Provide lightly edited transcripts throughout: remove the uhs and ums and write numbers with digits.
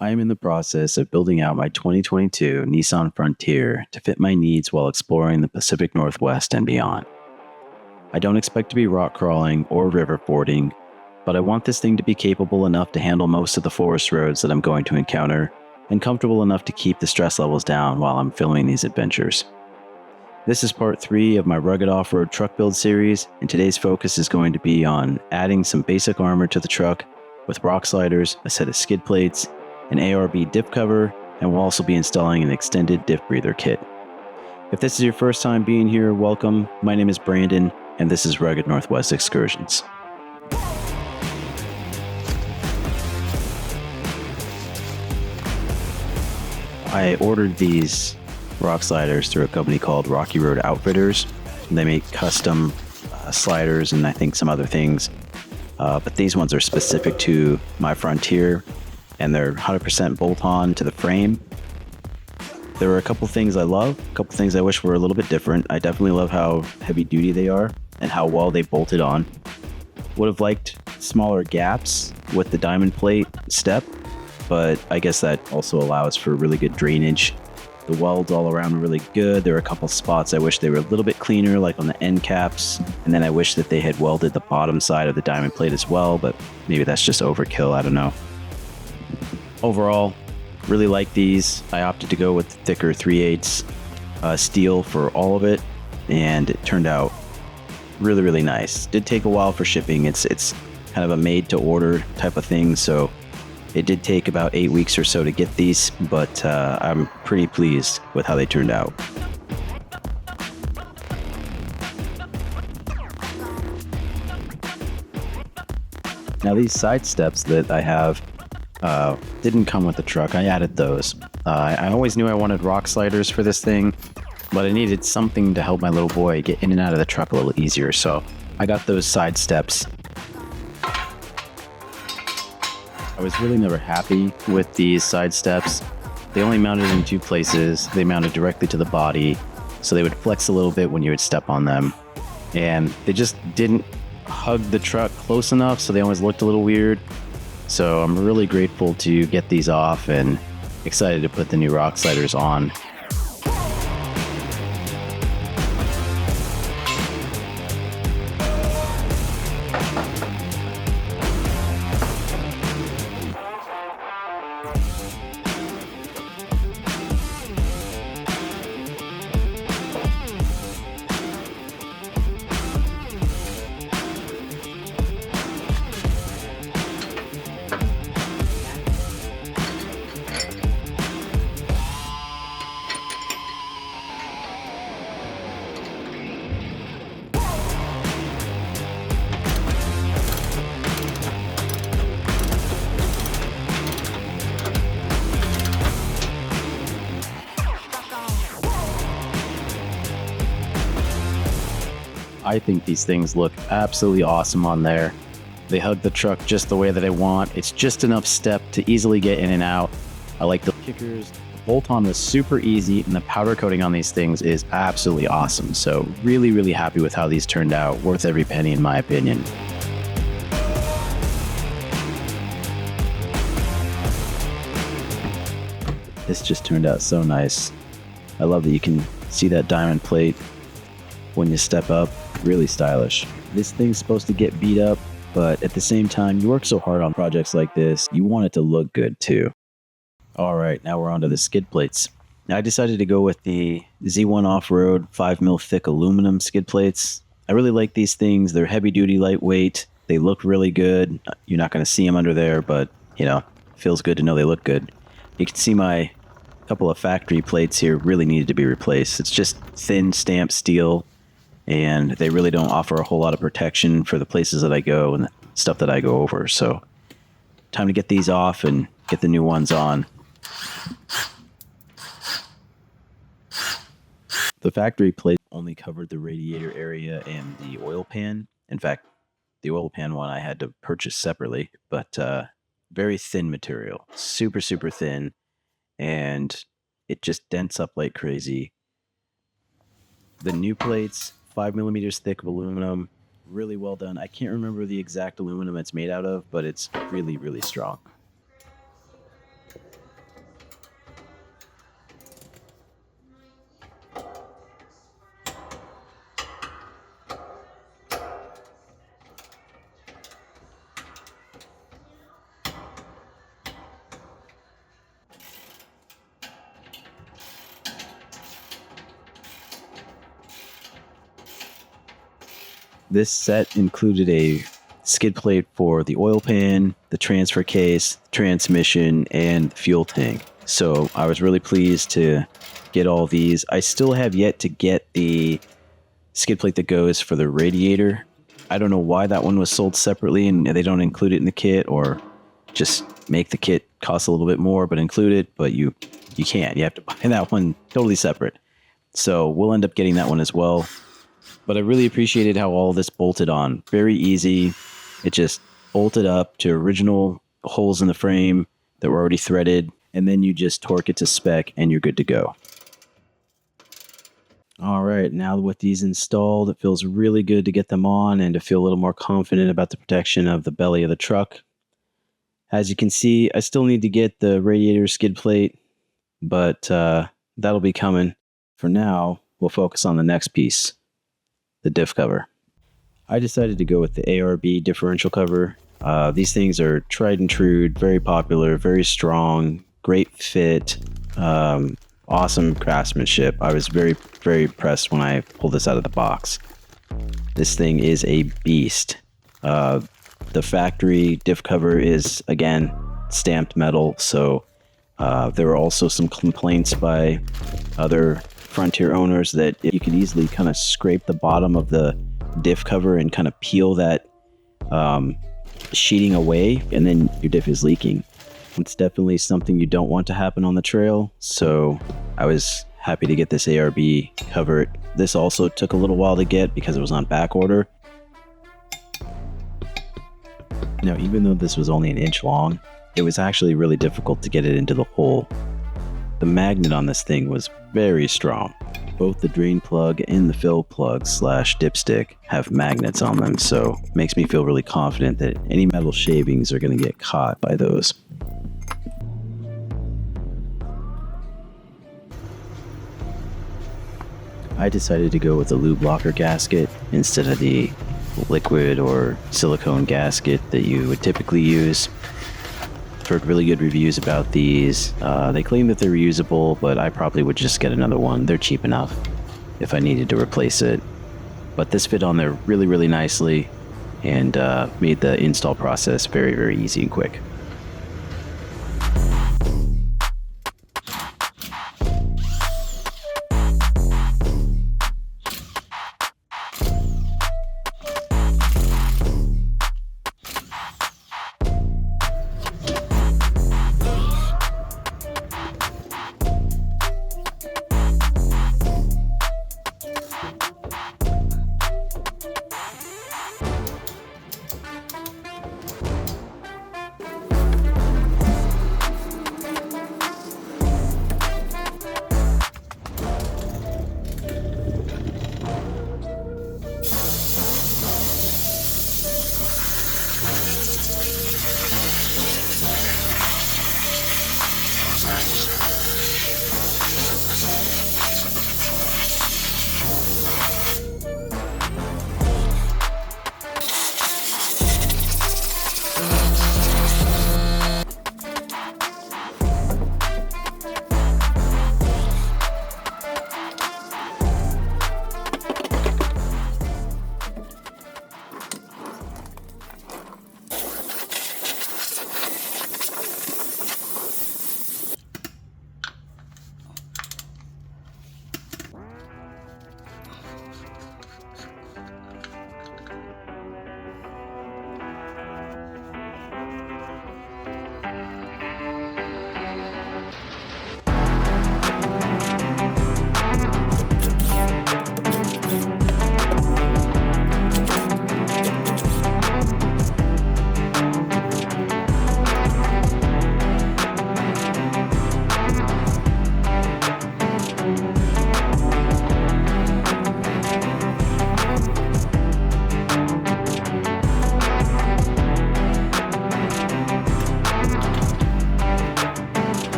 I am in the process of building out my 2022 Nissan Frontier to fit my needs while exploring the Pacific Northwest and beyond. I don't expect to be rock crawling or river fording, but I want this thing to be capable enough to handle most of the forest roads that I'm going to encounter, and comfortable enough to keep the stress levels down while I'm filming these adventures. This is part 3 of my rugged off-road truck build series, and today's focus is going to be on adding some basic armor to the truck with rock sliders, a set of skid plates, an ARB dip cover, and we'll also be installing an extended Diff Breather kit. If this is your first time being here, welcome. My name is Brandon, and this is Rugged Northwest Excursions. I ordered these rock sliders through a company called Rocky Road Outfitters. They make custom sliders and I think some other things, but these ones are specific to my Frontier, and they're 100% bolt-on to the frame. There are a couple things I love, a couple things I wish were a little bit different. I definitely love how heavy-duty they are and how well they bolted on. Would have liked smaller gaps with the diamond plate step, but I guess that also allows for really good drainage. The welds all around are really good. There are a couple spots I wish they were a little bit cleaner, like on the end caps, and then I wish that they had welded the bottom side of the diamond plate as well, but maybe that's just overkill, I don't know. Overall, really like these. I opted to go with the thicker 3/8 steel for all of it, and it turned out really nice. Did take a while for shipping. It's kind of a made to order type of thing, so it did take about 8 weeks or so to get these, but I'm pretty pleased with how they turned out. Now these side steps that I have didn't come with the truck. I added those. I always knew I wanted rock sliders for this thing, but I needed something to help my little boy get in and out of the truck a little easier, so I got those side steps. I was really never happy with these side steps. They only mounted in 2 places. They mounted directly to the body, so they would flex a little bit when you would step on them, and they just didn't hug the truck close enough, so they always looked a little weird. So I'm really grateful to get these off and excited to put the new rock sliders on. I think these things look absolutely awesome on there. They hug the truck just the way that I want. It's just enough step to easily get in and out. I like the kickers. The bolt-on was super easy, and the powder coating on these things is absolutely awesome. So really happy with how these turned out. Worth every penny in my opinion. This just turned out so nice. I love that you can see that diamond plate when you step up. Really stylish. This thing's supposed to get beat up, but at the same time, you work so hard on projects like this, you want it to look good too. All right, now we're on to the skid plates. Now I decided to go with the Z1 Off-Road 5mm thick aluminum skid plates. I really like these things. They're heavy duty, lightweight. They look really good. You're not going to see them under there, but you know, feels good to know they look good. You can see my couple of factory plates here really needed to be replaced. It's just thin stamped steel, and they really don't offer a whole lot of protection for the places that I go and the stuff that I go over. So time to get these off and get the new ones on. The factory plate only covered the radiator area and the oil pan. In fact, the oil pan one I had to purchase separately, but very thin material, super thin, and it just dents up like crazy. The new plates, 5mm thick of aluminum, really well done. I can't remember the exact aluminum it's made out of, but it's really strong. This set included a skid plate for the oil pan, the transfer case, transmission, and the fuel tank. So I was really pleased to get all these. I still have yet to get the skid plate that goes for the radiator. I don't know why that one was sold separately and they don't include it in the kit, or just make the kit cost a little bit more but include it, but you can't. You have to buy that one totally separate. So we'll end up getting that one as well. But I really appreciated how all this bolted on. Very easy. It just bolted up to original holes in the frame that were already threaded, and then you just torque it to spec and you're good to go. All right, now with these installed, it feels really good to get them on and to feel a little more confident about the protection of the belly of the truck. As you can see, I still need to get the radiator skid plate, but that'll be coming. For now, we'll focus on the next piece, the diff cover. I decided to go with the ARB differential cover. These things are tried and true, very popular, very strong, great fit, awesome craftsmanship. I was very, very impressed when I pulled this out of the box. This thing is a beast. The factory diff cover is, again, stamped metal, so there were also some complaints by other Frontier owners that you could easily kind of scrape the bottom of the diff cover and kind of peel that sheeting away, and then your diff is leaking. It's definitely something you don't want to happen on the trail, so I was happy to get this ARB cover. This also took a little while to get because it was on back order. Now, even though this was only an inch long, it was actually really difficult to get it into the hole. The magnet on this thing was very strong. Both the drain plug and the fill plug / dipstick have magnets on them, so it makes me feel really confident that any metal shavings are going to get caught by those. I decided to go with a lube locker gasket instead of the liquid or silicone gasket that you would typically use. I've heard really good reviews about these. They claim that they're reusable, but I probably would just get another one. They're cheap enough if I needed to replace it. But this fit on there really, really nicely and made the install process very, very easy and quick.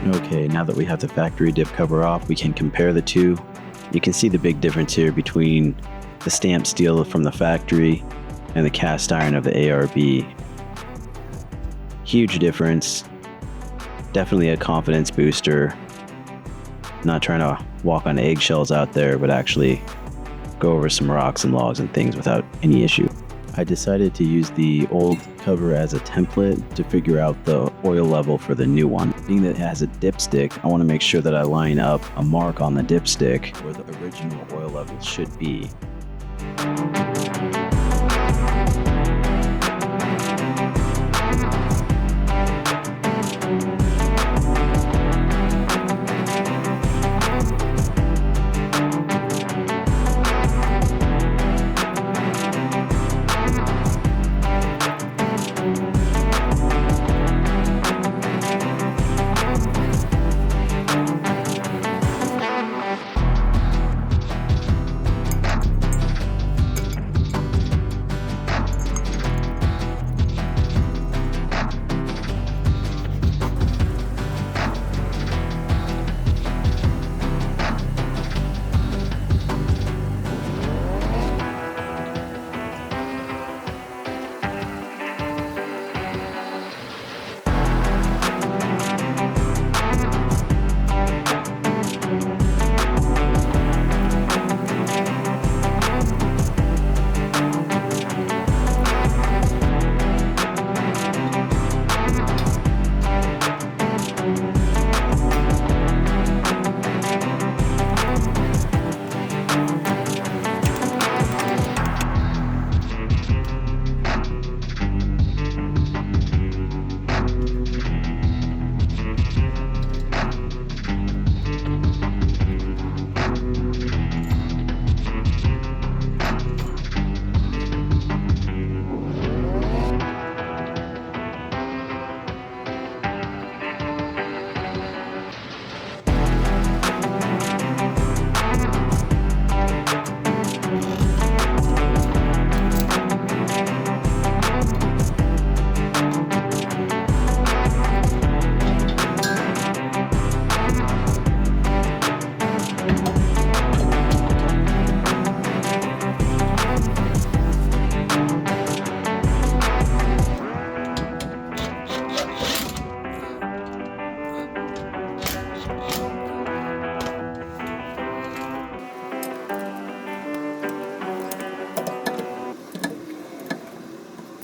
Okay, now that we have the factory diff cover off, we can compare the two. You can see the big difference here between the stamped steel from the factory and the cast iron of the ARB. Huge difference. Definitely a confidence booster. Not trying to walk on eggshells out there, but actually go over some rocks and logs and things without any issue. I decided to use the old cover as a template to figure out the oil level for the new one. Being that it has a dipstick, I want to make sure that I line up a mark on the dipstick where the original oil level should be.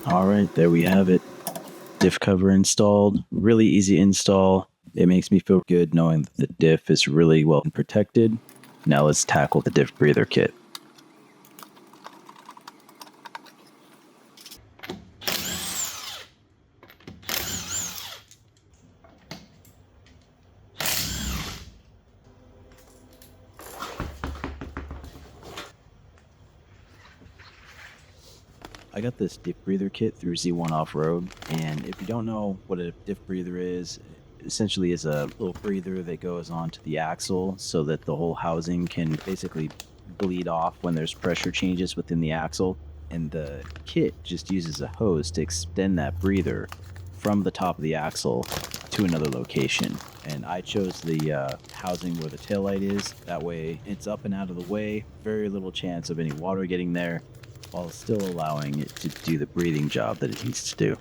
All right, there we have it. Diff cover installed. Really easy install. It makes me feel good knowing that the diff is really well protected. Now let's tackle the Diff Breather kit. I got this Diff Breather kit through Z1 Off-Road, and if you don't know what a Diff Breather is, it essentially is a little breather that goes onto the axle so that the whole housing can basically bleed off when there's pressure changes within the axle. And the kit just uses a hose to extend that breather from the top of the axle to another location. And I chose the housing where the taillight is. That way it's up and out of the way, very little chance of any water getting there, while still allowing it to do the breathing job that it needs to do.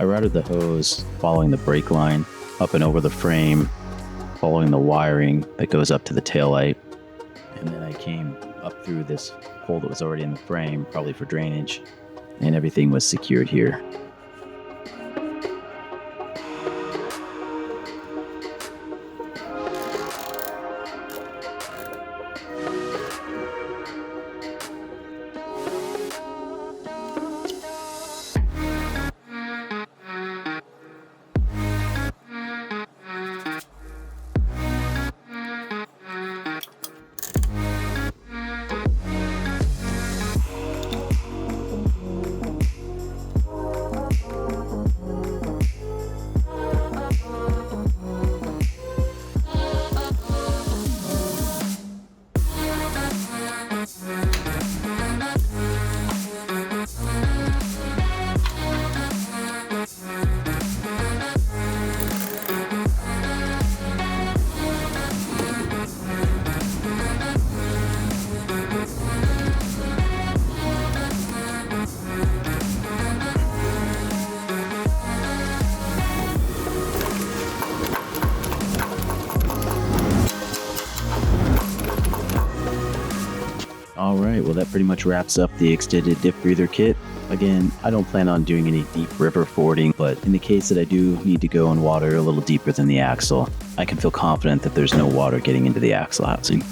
I routed the hose following the brake line up and over the frame, following the wiring that goes up to the taillight, and then I came up through this hole that was already in the frame, probably for drainage, and everything was secured here. Alright, well that pretty much wraps up the extended Diff Breather kit. Again, I don't plan on doing any deep river fording, but in the case that I do need to go in water a little deeper than the axle, I can feel confident that there's no water getting into the axle housing.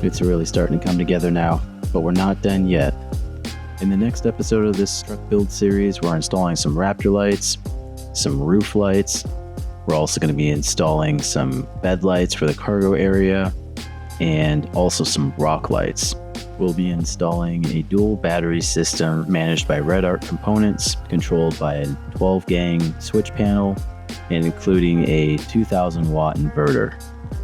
It's really starting to come together now, but we're not done yet. In the next episode of this truck build series, we're installing some Raptor lights, some roof lights. We're also going to be installing some bed lights for the cargo area and also some rock lights. We'll be installing a dual battery system managed by Red Arc Components, controlled by a 12-gang switch panel and including a 2,000 watt inverter.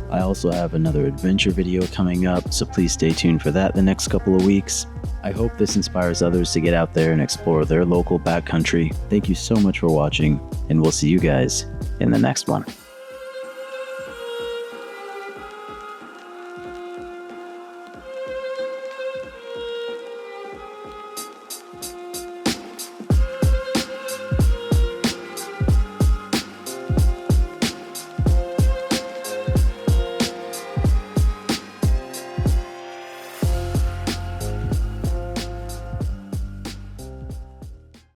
I also have another adventure video coming up, so please stay tuned for that the next couple of weeks. I hope this inspires others to get out there and explore their local backcountry. Thank you so much for watching, and we'll see you guys in the next one.